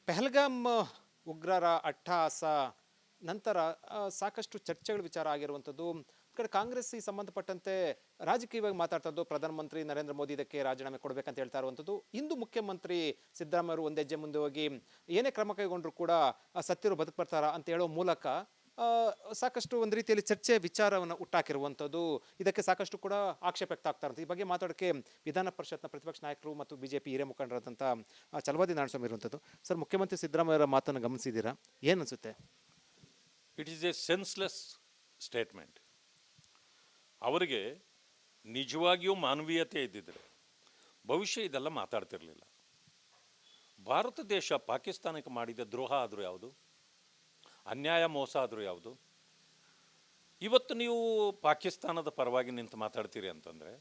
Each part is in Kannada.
ಪೆಹಲ್ಗಾಮ್ ಉಗ್ರರ ಅಟ್ಟಹಾಸ ನಂತರ ಸಾಕಷ್ಟು ಚರ್ಚೆಗಳ ವಿಚಾರ ಆಗಿರುವಂಥದ್ದು. ಈ ಕಡೆ ಕಾಂಗ್ರೆಸ್ ಈ ಸಂಬಂಧಪಟ್ಟಂತೆ ರಾಜಕೀಯವಾಗಿ ಮಾತಾಡ್ತದ್ದು, ಪ್ರಧಾನಮಂತ್ರಿ ನರೇಂದ್ರ ಮೋದಿ ಇದಕ್ಕೆ ರಾಜೀನಾಮೆ ಕೊಡಬೇಕಂತ ಹೇಳ್ತಾ ಇರುವಂಥದ್ದು. ಇಂದು ಮುಖ್ಯಮಂತ್ರಿ ಸಿದ್ದರಾಮಯ್ಯ ಅವರು ಒಂದು ಹೆಜ್ಜೆ ಮುಂದೆ ಹೋಗಿ ಏನೇ ಕ್ರಮ ಕೈಗೊಂಡ್ರು ಕೂಡ ಸತ್ತಿರು ಬದುಕು ಬರ್ತಾರ ಅಂತ ಹೇಳೋ ಮೂಲಕ ಸಾಕಷ್ಟು ಒಂದು ರೀತಿಯಲ್ಲಿ ಚರ್ಚೆ ವಿಚಾರವನ್ನು ಹುಟ್ಟಾಕಿರುವಂಥದ್ದು. ಇದಕ್ಕೆ ಸಾಕಷ್ಟು ಕೂಡ ಆಕ್ಷೇಪ ವ್ಯಕ್ತ ಆಗ್ತಾ ಇರುತ್ತೆ. ಈ ಬಗ್ಗೆ ಮಾತಾಡೋಕ್ಕೆ ವಿಧಾನ ಪರಿಷತ್ನ ಪ್ರತಿಪಕ್ಷ ನಾಯಕರು ಮತ್ತು ಬಿಜೆಪಿ ಹಿರಿಯ ಮುಖಂಡರಾದಂಥ ಚಲವಾದಿ ನಾರಾಯಣಸ್ವಾಮಿ ಇರುವಂಥದ್ದು. ಸರ್, ಮುಖ್ಯಮಂತ್ರಿ ಸಿದ್ದರಾಮಯ್ಯವರ ಮಾತನ್ನು ಗಮನಿಸಿದ್ದೀರಾ? ಏನು ಅನಿಸುತ್ತೆ? It is A senseless statement. ಅವರಿಗೆ ನಿಜವಾಗಿಯೂ ಮಾನವೀಯತೆ ಇದ್ದಿದ್ರೆ ಭವಿಷ್ಯ ಇದೆಲ್ಲ ಮಾತಾಡ್ತಿರಲಿಲ್ಲ. ಭಾರತ ದೇಶ ಪಾಕಿಸ್ತಾನಕ್ಕೆ ಮಾಡಿದ ದ್ರೋಹ ಆದರೂ ಯಾವುದು, ಅನ್ಯಾಯ ಮೋಸ ಆದರೂ ಯಾವುದು? ಇವತ್ತು ನೀವು ಪಾಕಿಸ್ತಾನದ ಪರವಾಗಿ ನಿಂತು ಮಾತಾಡ್ತೀರಿ ಅಂತಂದರೆ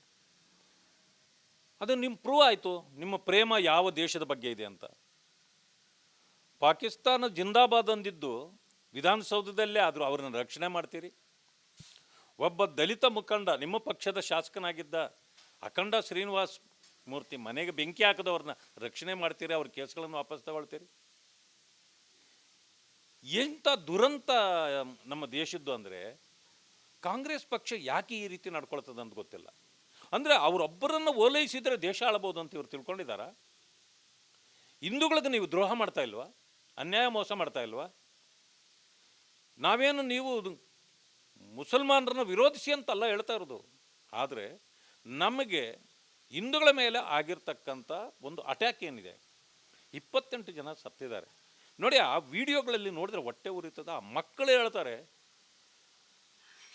ಅದು ನಿಮ್ಮ ಪ್ರೂವ್ ಆಯಿತು, ನಿಮ್ಮ ಪ್ರೇಮ ಯಾವ ದೇಶದ ಬಗ್ಗೆ ಇದೆ ಅಂತ. ಪಾಕಿಸ್ತಾನ ಜಿಂದಾಬಾದ್ ಅಂದಿದ್ದು ವಿಧಾನಸೌಧದಲ್ಲೇ ಆದರೂ ಅವರನ್ನು ರಕ್ಷಣೆ ಮಾಡ್ತೀರಿ. ಒಬ್ಬ ದಲಿತ ಮುಖಂಡ, ನಿಮ್ಮ ಪಕ್ಷದ ಶಾಸಕನಾಗಿದ್ದ ಅಖಂಡ ಶ್ರೀನಿವಾಸ್ ಮೂರ್ತಿ ಮನೆಗೆ ಬೆಂಕಿ ಹಾಕಿದವ್ರನ್ನ ರಕ್ಷಣೆ ಮಾಡ್ತೀರಿ, ಅವ್ರ ಕೇಸ್ಗಳನ್ನು ವಾಪಸ್ ತಗೊಳ್ತೀರಿ. ಎಂಥ ದುರಂತ ನಮ್ಮ ದೇಶದ್ದು ಅಂದರೆ ಕಾಂಗ್ರೆಸ್ ಪಕ್ಷ ಯಾಕೆ ಈ ರೀತಿ ನಡ್ಕೊಳ್ತದೆ ಅಂತ ಗೊತ್ತಿಲ್ಲ. ಅಂದರೆ ಅವರೊಬ್ಬರನ್ನು ಓಲೈಸಿದರೆ ದೇಶ ಆಳ್ಬೋದು ಅಂತ ಇವ್ರು ತಿಳ್ಕೊಂಡಿದ್ದಾರಾ? ಹಿಂದೂಗಳಿಗೆ ನೀವು ದ್ರೋಹ ಮಾಡ್ತಾ ಇಲ್ವಾ? ಅನ್ಯಾಯ ಮೋಸ ಮಾಡ್ತಾ ಇಲ್ವಾ? ನಾವೇನು ನೀವು ಮುಸಲ್ಮಾನರನ್ನ ವಿರೋಧಿಸಿ ಅಂತಲ್ಲ ಹೇಳ್ತಾ ಇರೋದು, ಆದರೆ ನಮಗೆ ಹಿಂದೂಗಳ ಮೇಲೆ ಆಗಿರ್ತಕ್ಕಂಥ ಒಂದು ಅಟ್ಯಾಕ್ ಏನಿದೆ, 28 ಜನ ಸತ್ತಿದ್ದಾರೆ ನೋಡಿ. ಆ ವಿಡಿಯೋಗಳಲ್ಲಿ ನೋಡಿದ್ರೆ ಹೊಟ್ಟೆ ಉರಿತದ. ಆ ಮಕ್ಕಳು ಹೇಳ್ತಾರೆ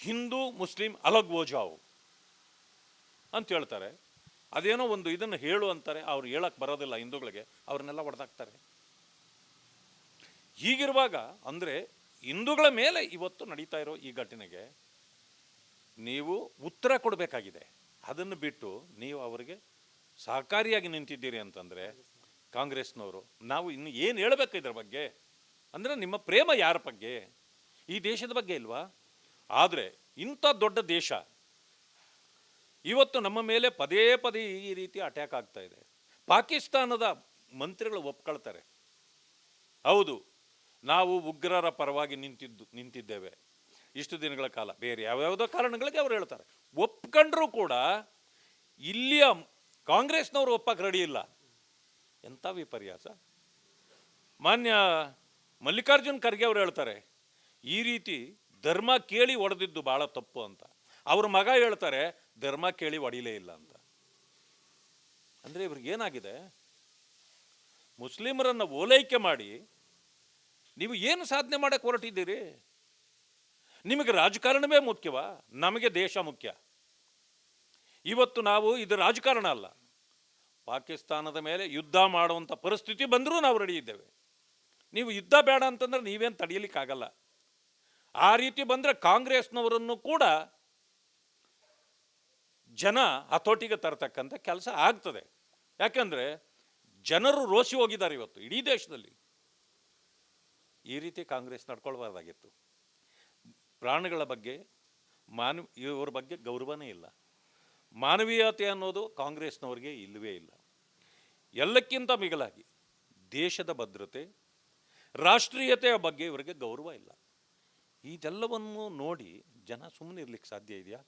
ಹಿಂದೂ ಮುಸ್ಲಿಂ ಅಲಗ್ ಓಜಾವು ಅಂತ ಹೇಳ್ತಾರೆ. ಅದೇನೋ ಒಂದು ಇದನ್ನು ಹೇಳು ಅಂತಾರೆ, ಅವ್ರು ಹೇಳಕ್ಕೆ ಬರೋದಿಲ್ಲ ಹಿಂದೂಗಳಿಗೆ, ಅವ್ರನ್ನೆಲ್ಲ ಹೊಡೆದಾಕ್ತಾರೆ. ಹೀಗಿರುವಾಗ ಅಂದರೆ ಹಿಂದೂಗಳ ಮೇಲೆ ಇವತ್ತು ನಡೀತಾ ಇರೋ ಈ ಘಟನೆಗೆ ನೀವು ಉತ್ತರ ಕೊಡಬೇಕಾಗಿದೆ. ಅದನ್ನು ಬಿಟ್ಟು ನೀವು ಅವರಿಗೆ ಸಹಕಾರಿಯಾಗಿ ನಿಂತಿದ್ದೀರಿ ಅಂತಂದರೆ ಕಾಂಗ್ರೆಸ್ನವರು, ನಾವು ಇನ್ನು ಏನು ಹೇಳಬೇಕು ಇದರ ಬಗ್ಗೆ? ಅಂದರೆ ನಿಮ್ಮ ಪ್ರೇಮ ಯಾರ ಬಗ್ಗೆ? ಈ ದೇಶದ ಬಗ್ಗೆ ಇಲ್ವಾ? ಆದರೆ ಇಂಥ ದೊಡ್ಡ ದೇಶ ಇವತ್ತು ನಮ್ಮ ಮೇಲೆ ಪದೇ ಪದೇ ಈ ರೀತಿ ಅಟ್ಯಾಕ್ ಆಗ್ತಾ ಇದೆ. ಪಾಕಿಸ್ತಾನದ ಮಂತ್ರಿಗಳು ಒಪ್ಕೊಳ್ತಾರೆ, ಹೌದು ನಾವು ಉಗ್ರರ ಪರವಾಗಿ ನಿಂತಿದ್ದೇವೆ ಇಷ್ಟು ದಿನಗಳ ಕಾಲ, ಬೇರೆ ಯಾವ್ಯಾವುದೋ ಕಾರಣಗಳಿಗೆ ಅವರು ಹೇಳ್ತಾರೆ. ಒಪ್ಕೊಂಡ್ರೂ ಕೂಡ ಇಲ್ಲಿಯ ಕಾಂಗ್ರೆಸ್ನವರು ಒಪ್ಪಕ್ಕೆ ರೆಡಿ ಇಲ್ಲ. ಎಂಥ ವಿಪರ್ಯಾಸ! ಮಾನ್ಯ ಮಲ್ಲಿಕಾರ್ಜುನ್ ಖರ್ಗೆ ಅವರು ಹೇಳ್ತಾರೆ ಈ ರೀತಿ ಧರ್ಮ ಕೇಳಿ ಹೊಡೆದಿದ್ದು ಭಾಳ ತಪ್ಪು ಅಂತ. ಅವ್ರ ಮಗ ಹೇಳ್ತಾರೆ ಧರ್ಮ ಕೇಳಿ ಹೊಡಿಲೇ ಇಲ್ಲ ಅಂತ. ಅಂದರೆ ಇವ್ರಿಗೇನಾಗಿದೆ? ಮುಸ್ಲಿಮರನ್ನು ಓಲೈಕೆ ಮಾಡಿ ನೀವು ಏನು ಸಾಧನೆ ಮಾಡಕ್ಕೆ ಹೊರಟಿದ್ದೀರಿ? ನಿಮಗೆ ರಾಜಕಾರಣವೇ ಮುಖ್ಯವಾ? ನಮಗೆ ದೇಶ ಮುಖ್ಯ. ಇವತ್ತು ನಾವು ಇದು ರಾಜಕಾರಣ ಅಲ್ಲ, ಪಾಕಿಸ್ತಾನದ ಮೇಲೆ ಯುದ್ಧ ಮಾಡುವಂಥ ಪರಿಸ್ಥಿತಿ ಬಂದರೂ ನಾವು ರೆಡಿ ಇದ್ದೇವೆ. ನೀವು ಯುದ್ಧ ಬೇಡ ಅಂತಂದ್ರೆ ನೀವೇನು ತಡೆಯಲಿಕ್ಕಾಗಲ್ಲ. ಆ ರೀತಿ ಬಂದರೆ ಕಾಂಗ್ರೆಸ್ನವರನ್ನು ಕೂಡ ಜನ ಹತೋಟಿಗೆ ತರತಕ್ಕಂಥ ಕೆಲಸ ಆಗ್ತದೆ. ಯಾಕೆಂದರೆ ಜನರು ರೋಷಿ ಹೋಗಿದ್ದಾರೆ ಇವತ್ತು ಇಡೀ ದೇಶದಲ್ಲಿ. ಈ ರೀತಿ ಕಾಂಗ್ರೆಸ್ ನಡ್ಕೊಳ್ಬಾರ್ದಾಗಿತ್ತು. ಪ್ರಾಣಿಗಳ ಬಗ್ಗೆ ಇವ್ರ ಬಗ್ಗೆ ಗೌರವನೇ ಇಲ್ಲ. ಮಾನವೀಯತೆ ಅನ್ನೋದು ಕಾಂಗ್ರೆಸ್ನವ್ರಿಗೆ ಇಲ್ಲವೇ ಇಲ್ಲ. ಎಲ್ಲಕ್ಕಿಂತ ಮಿಗಿಲಾಗಿ ದೇಶದ ಭದ್ರತೆ, ರಾಷ್ಟ್ರೀಯತೆಯ ಬಗ್ಗೆ ಇವರಿಗೆ ಗೌರವ ಇಲ್ಲ. ಇದೆಲ್ಲವನ್ನು ನೋಡಿ ಜನ ಸುಮ್ಮನೆ ಇರ್ಲಿಕ್ಕೆ ಸಾಧ್ಯ ಇದೆಯಾ?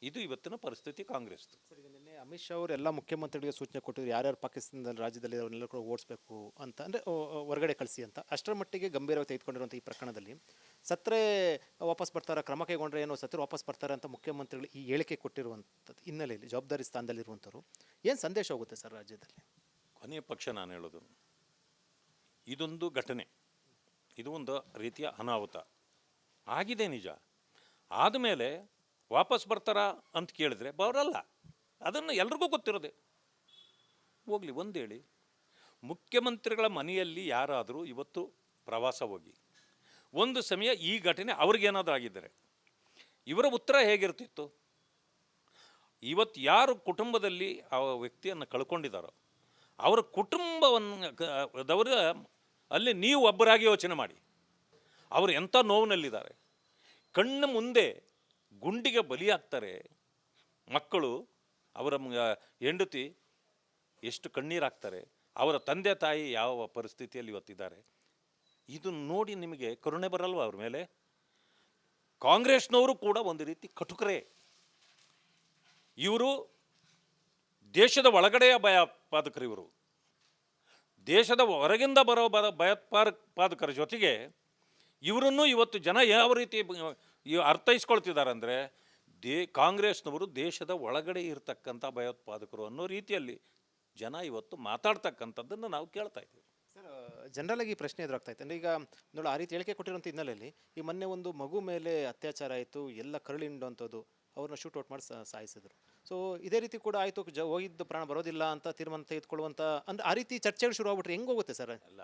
ಇದು ಇವತ್ತಿನ ಪರಿಸ್ಥಿತಿ ಕಾಂಗ್ರೆಸ್ದು. ಸರ್, ಈಗ ನಿನ್ನೆ ಅಮಿತ್ ಶಾ ಅವರು ಎಲ್ಲ ಮುಖ್ಯಮಂತ್ರಿಗಳಿಗೆ ಸೂಚನೆ ಕೊಟ್ಟಿದ್ರು, ಯಾರ್ಯಾರು ಪಾಕಿಸ್ತಾನದಲ್ಲಿ ರಾಜ್ಯದಲ್ಲಿ ಅವನ್ನೆಲ್ಲ ಕೂಡ ಓಡಿಸ್ಬೇಕು ಅಂತ, ಅಂದರೆ ಹೊರಗಡೆ ಕಳಿಸಿ ಅಂತ. ಅಷ್ಟರ ಮಟ್ಟಿಗೆ ಗಂಭೀರವಾಗಿ ತೆಗೆದುಕೊಂಡಿರುವಂಥ ಈ ಪ್ರಕರಣದಲ್ಲಿ ಸತ್ತರೆ ವಾಪಸ್ ಬರ್ತಾರೆ, ಕ್ರಮ ಕೈಗೊಂಡ್ರೆ ಏನೋ ಸತ್ತರೆ ವಾಪಸ್ ಬರ್ತಾರೆ ಅಂತ ಮುಖ್ಯಮಂತ್ರಿಗಳು ಈ ಹೇಳಿಕೆ ಕೊಟ್ಟಿರುವಂಥದ್ದು ಹಿನ್ನೆಲೆಯಲ್ಲಿ ಜವಾಬ್ದಾರಿ ಸ್ಥಾನದಲ್ಲಿರುವಂಥವ್ರು ಏನು ಸಂದೇಶ ಹೋಗುತ್ತೆ ಸರ್ ರಾಜ್ಯದಲ್ಲಿ? ಕೊನೆಯ ಪಕ್ಷ ನಾನು ಹೇಳೋದು, ಇದೊಂದು ಘಟನೆ, ಇದು ಒಂದು ರೀತಿಯ ಅನಾಹುತ ಆಗಿದೆ ನಿಜ. ಆದಮೇಲೆ ವಾಪಸ್ ಬರ್ತಾರಾ ಅಂತ ಕೇಳಿದ್ರೆ ಬರಲ್ಲ, ಅದನ್ನು ಎಲ್ರಿಗೂ ಗೊತ್ತಿರೋದೆ. ಹೋಗಲಿ, ಒಂದು ಹೇಳಿ, ಮುಖ್ಯಮಂತ್ರಿಗಳ ಮನೆಯಲ್ಲಿ ಯಾರಾದರೂ ಇವತ್ತು ಪ್ರವಾಸ ಹೋಗಿ ಒಂದು ಸಮಯ ಈ ಘಟನೆ ಅವ್ರಿಗೇನಾದರೂ ಆಗಿದ್ದರೆ ಇವರ ಉತ್ತರ ಹೇಗಿರ್ತಿತ್ತು? ಇವತ್ತು ಯಾರು ಕುಟುಂಬದಲ್ಲಿ ಆ ವ್ಯಕ್ತಿಯನ್ನು ಕಳ್ಕೊಂಡಿದ್ದಾರೋ ಅವರ ಕುಟುಂಬವನ್ನದವರ ಅಲ್ಲಿ ನೀವು ಒಬ್ಬರಾಗಿ ಯೋಚನೆ ಮಾಡಿ, ಅವರು ಎಂಥ ನೋವಿನಲ್ಲಿದ್ದಾರೆ. ಕಣ್ಣು ಮುಂದೆ ಗುಂಡಿಗೆ ಬಲಿಯಾಗ್ತಾರೆ ಮಕ್ಕಳು, ಅವರ ಹೆಂಡತಿ ಎಷ್ಟು ಕಣ್ಣೀರಾಗ್ತಾರೆ. ಅವರ ತಂದೆ ತಾಯಿ ಯಾವ ಪರಿಸ್ಥಿತಿಯಲ್ಲಿ ಇವತ್ತಿದ್ದಾರೆ, ಇದು ನೋಡಿ ನಿಮಗೆ ಕರುಣೆ ಬರಲ್ವ ಅವ್ರ ಮೇಲೆ? ಕಾಂಗ್ರೆಸ್ನವರು ಕೂಡ ಒಂದು ರೀತಿ ಕಟುಕರೇ. ಇವರು ದೇಶದ ಒಳಗಡೆಯ ಭಯೋತ್ಪಾದಕರು, ಇವರು ದೇಶದ ಹೊರಗಿಂದ ಬರೋ ಭಯೋತ್ಪಾದಕರ ಜೊತೆಗೆ ಇವರನ್ನು ಇವತ್ತು ಜನ ಯಾವ ರೀತಿ ಅರ್ಥೈಸ್ಕೊಳ್ತಿದ್ದಾರೆ ಅಂದರೆ, ಕಾಂಗ್ರೆಸ್ನವರು ದೇಶದ ಒಳಗಡೆ ಇರತಕ್ಕಂಥ ಭಯೋತ್ಪಾದಕರು ಅನ್ನೋ ರೀತಿಯಲ್ಲಿ ಜನ ಇವತ್ತು ಮಾತಾಡ್ತಕ್ಕಂಥದ್ದನ್ನು ನಾವು ಕೇಳ್ತಾ ಇದ್ದೀವಿ. ಸರ್, ಜನರಲ್ ಆಗಿ ಪ್ರಶ್ನೆ ಎದುರಾಗ್ತಾ ಇತ್ತು ಅಂದರೆ, ಈಗ ನೋಡಿ ಆ ರೀತಿ ಹೇಳಿಕೆ ಕೊಟ್ಟಿರುವಂಥ ಹಿನ್ನೆಲೆಯಲ್ಲಿ ಈ ಮೊನ್ನೆ ಒಂದು ಮಗು ಮೇಲೆ ಅತ್ಯಾಚಾರ ಆಯಿತು, ಎಲ್ಲ ಕರಳಿಂಡುವಂಥದ್ದು, ಅವ್ರನ್ನ ಶೂಟ್ ಔಟ್ ಮಾಡಿ ಸಾಯಿಸಿದ್ರು. ಸೊ ಇದೇ ರೀತಿ ಕೂಡ ಆಯಿತು, ಹೋಗಿದ್ದು ಪ್ರಾಣ ಬರೋದಿಲ್ಲ ಅಂತ ತೀರ್ಮಾನ ತೆಗೆದುಕೊಳ್ಳುವಂಥ ಅಂದರೆ ಆ ರೀತಿ ಚರ್ಚೆಗಳು ಶುರು ಆಗ್ಬಿಟ್ರೆ ಹೆಂಗೆ ಹೋಗುತ್ತೆ ಸರ್? ಅಲ್ಲ,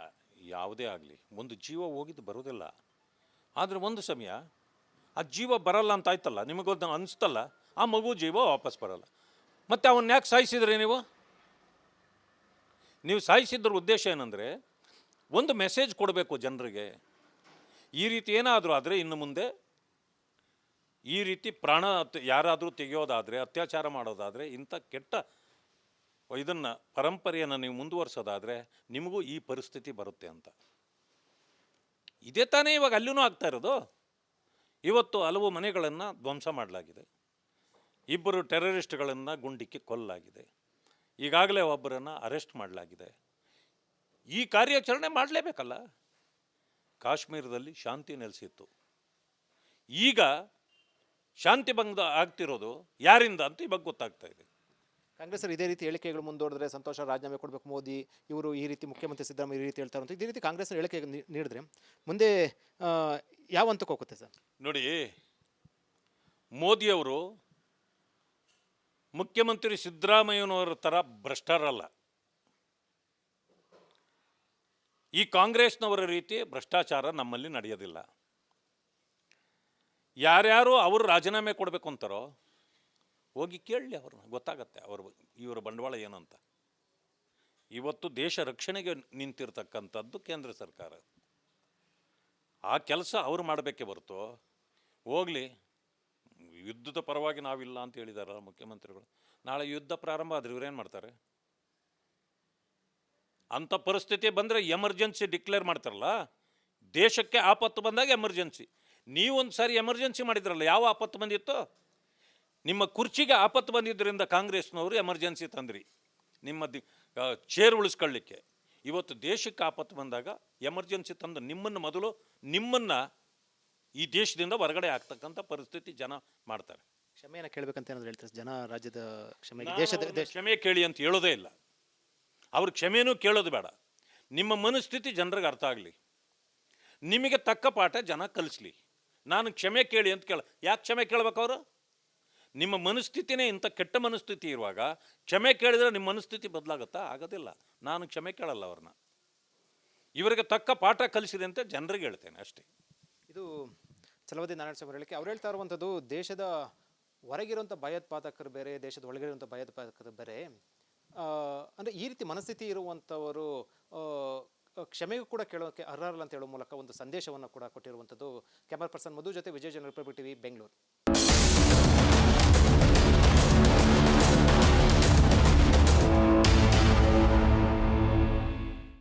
ಯಾವುದೇ ಆಗಲಿ ಒಂದು ಜೀವ ಹೋಗಿದ್ದು ಬರೋದಿಲ್ಲ. ಆದರೆ ಒಂದು ಸಮಯ ಆ ಜೀವ ಬರಲ್ಲ ಅಂತ ಆಯ್ತಲ್ಲ, ನಿಮಗೊಂದು ಅನಿಸ್ತಲ್ಲ, ಆ ಮಗು ಜೀವ ವಾಪಸ್ ಬರಲ್ಲ. ಮತ್ತು ಅವನ್ನ ಯಾಕೆ ಸಾಯಿಸಿದ್ರಿ ನೀವು ಸಾಯಿಸಿದ್ರ ಉದ್ದೇಶ ಏನಂದರೆ, ಒಂದು ಮೆಸೇಜ್ ಕೊಡಬೇಕು ಜನರಿಗೆ. ಈ ರೀತಿ ಏನಾದರೂ ಆದರೆ ಇನ್ನು ಮುಂದೆ ಈ ರೀತಿ ಪ್ರಾಣ ಯಾರಾದರೂ ತೆಗೆಯೋದಾದರೆ, ಅತ್ಯಾಚಾರ ಮಾಡೋದಾದರೆ, ಇಂಥ ಕೆಟ್ಟ ಇದನ್ನು ಪರಂಪರೆಯನ್ನು ನೀವು ಮುಂದುವರಿಸೋದಾದರೆ ನಿಮಗೂ ಈ ಪರಿಸ್ಥಿತಿ ಬರುತ್ತೆ ಅಂತ. ಇದೇ ತಾನೇ ಇವಾಗ ಅಲ್ಲೂ ಆಗ್ತಾ ಇರೋದು. ಇವತ್ತು ಹಲವು ಮನೆಗಳನ್ನು ಧ್ವಂಸ ಮಾಡಲಾಗಿದೆ, 2 ಟೆರರಿಸ್ಟ್ಗಳನ್ನು ಗುಂಡಿಕ್ಕಿ ಕೊಲ್ಲಲಾಗಿದೆ, ಈಗಾಗಲೇ ಒಬ್ಬರನ್ನು ಅರೆಸ್ಟ್ ಮಾಡಲಾಗಿದೆ. ಈ ಕಾರ್ಯಾಚರಣೆ ಮಾಡಲೇಬೇಕಲ್ಲ. ಕಾಶ್ಮೀರದಲ್ಲಿ ಶಾಂತಿ ನೆಲೆಸಿತ್ತು, ಈಗ ಶಾಂತಿ ಭಂಗ ಆಗ್ತಿರೋದು ಯಾರಿಂದ ಅಂತ ಇವಾಗ ಗೊತ್ತಾಗ್ತಾ ಇದೆ. ಕಾಂಗ್ರೆಸ್ ಇದೇ ರೀತಿ ಹೇಳಿಕೆಗಳು ಮುಂದುವರೆದ್ರೆ ಸಂತೋಷ, ರಾಜೀನಾಮೆ ಕೊಡಬೇಕು ಮೋದಿ, ಇವರು ಈ ರೀತಿ ಮುಖ್ಯಮಂತ್ರಿ ಸಿದ್ದರಾಮಯ್ಯ ಈ ರೀತಿ ಹೇಳ್ತಾರೆ ಅಂತ, ಇದೇ ರೀತಿ ಕಾಂಗ್ರೆಸ್ನ ಹೇಳಿಕೆ ನೀಡಿದ್ರೆ ಮುಂದೆ ಯಾವ ಹಂತಕ್ಕೆ ಹೋಗುತ್ತೆ ಸರ್? ನೋಡಿ, ಮೋದಿಯವರು ಮುಖ್ಯಮಂತ್ರಿ ಸಿದ್ದರಾಮಯ್ಯನವರ ಥರ ಭ್ರಷ್ಟರಲ್ಲ. ಈ ಕಾಂಗ್ರೆಸ್ನವರ ರೀತಿ ಭ್ರಷ್ಟಾಚಾರ ನಮ್ಮಲ್ಲಿ ನಡೆಯೋದಿಲ್ಲ. ಯಾರ್ಯಾರು ಅವರು ರಾಜೀನಾಮೆ ಕೊಡಬೇಕು ಅಂತಾರೋ ಹೋಗಿ ಕೇಳಲಿ, ಅವ್ರನ್ನ ಗೊತ್ತಾಗತ್ತೆ ಇವರ ಬಂಡವಾಳ ಏನು ಅಂತ. ಇವತ್ತು ದೇಶ ರಕ್ಷಣೆಗೆ ನಿಂತಿರ್ತಕ್ಕಂಥದ್ದು ಕೇಂದ್ರ ಸರ್ಕಾರ. ಆ ಕೆಲಸ ಅವರು ಮಾಡಬೇಕೇ ಹೊರತು, ಹೋಗಲಿ ಯುದ್ಧದ ಪರವಾಗಿ ನಾವಿಲ್ಲ ಅಂತ ಹೇಳಿದಾರಲ್ಲ ಮುಖ್ಯಮಂತ್ರಿಗಳು, ನಾಳೆ ಯುದ್ಧ ಪ್ರಾರಂಭ ಆದರೆ ಇವರೇನು ಮಾಡ್ತಾರೆ? ಅಂಥ ಪರಿಸ್ಥಿತಿ ಬಂದರೆ ಎಮರ್ಜೆನ್ಸಿ ಡಿಕ್ಲೇರ್ ಮಾಡ್ತಾರಲ್ಲ, ದೇಶಕ್ಕೆ ಆಪತ್ತು ಬಂದಾಗ ಎಮರ್ಜೆನ್ಸಿ. ನೀವೊಂದು ಸಾರಿ ಎಮರ್ಜೆನ್ಸಿ ಮಾಡಿದ್ರಲ್ಲ, ಯಾವ ಆಪತ್ತು ಬಂದಿತ್ತು? ನಿಮ್ಮ ಕುರ್ಚಿಗೆ ಆಪತ್ತು ಬಂದಿದ್ದರಿಂದ ಕಾಂಗ್ರೆಸ್ನವರು ಎಮರ್ಜೆನ್ಸಿ ತಂದ್ರಿ ನಿಮ್ಮ ಚೇರ್ ಉಳಿಸ್ಕೊಳ್ಳಿಕ್ಕೆ. ಇವತ್ತು ದೇಶಕ್ಕೆ ಆಪತ್ತು ಬಂದಾಗ ಎಮರ್ಜೆನ್ಸಿ ತಂದು ನಿಮ್ಮನ್ನು ಈ ದೇಶದಿಂದ ಹೊರಗಡೆ ಆಗ್ತಕ್ಕಂಥ ಪರಿಸ್ಥಿತಿ ಜನ ಮಾಡ್ತಾರೆ. ಕ್ಷಮೆಯನ್ನು ಕೇಳಬೇಕಂತ ಏನಾದ್ರು ಹೇಳ್ತಾರೆ ಜನ? ರಾಜ್ಯದ ಕ್ಷಮೆಗೆ ದೇಶದ ಕ್ಷಮೆ ಕೇಳಿ ಅಂತ ಹೇಳೋದೇ ಇಲ್ಲ. ಅವ್ರ ಕ್ಷಮೆನೂ ಕೇಳೋದು ಬೇಡ. ನಿಮ್ಮ ಮನಸ್ಥಿತಿ ಜನರಿಗೆ ಅರ್ಥ ಆಗಲಿ, ನಿಮಗೆ ತಕ್ಕ ಪಾಠ ಜನ ಕಲಿಸ್ಲಿ. ನಾನು ಕ್ಷಮೆ ಕೇಳಿ ಅಂತ ಯಾಕೆ ಕ್ಷಮೆ ಕೇಳ್ಬೇಕು ಅವರು? ನಿಮ್ಮ ಮನಸ್ಥಿತಿನೇ ಇಂಥ ಕೆಟ್ಟ ಮನಸ್ಥಿತಿ ಇರುವಾಗ ಕ್ಷಮೆ ಕೇಳಿದ್ರೆ ನಿಮ್ಮ ಮನಸ್ಥಿತಿ ಬದಲಾಗುತ್ತಾ? ಆಗೋದಿಲ್ಲ. ನಾನು ಕ್ಷಮೆ ಕೇಳಲ್ಲ ಅವ್ರನ್ನ. ಇವರಿಗೆ ತಕ್ಕ ಪಾಠ ಕಲಿಸಿದೆ ಅಂತ ಜನರಿಗೆ ಹೇಳ್ತೇನೆ ಅಷ್ಟೇ. ಇದು ಛಲವಾದಿ ನಾರಾಯಣಸ್ವಾಮಿ ಹೇಳಿಕೆ. ಅವ್ರು ಹೇಳ್ತಾ ಇರುವಂಥದ್ದು, ದೇಶದ ಹೊರಗಿರುವಂಥ ಭಯೋತ್ಪಾದಕರು ಬೇರೆ, ದೇಶದ ಒಳಗಿರುವಂಥ ಭಯೋತ್ಪಾದಕರು ಬೇರೆ. ಅಂದರೆ ಈ ರೀತಿ ಮನಸ್ಥಿತಿ ಇರುವಂಥವರು ಕ್ಷಮೆಗೂ ಕೂಡ ಕೇಳೋಕ್ಕೆ ಅರ್ಹರಲ್ಲ ಅಂತ ಹೇಳೋ ಮೂಲಕ ಒಂದು ಸಂದೇಶವನ್ನು ಕೂಡ ಕೊಟ್ಟಿರುವಂಥದ್ದು. ಕ್ಯಾಮರಾ ಪರ್ಸನ್ ಮಧು ಜೊತೆ Vijay, general republic TV, Bengaluru.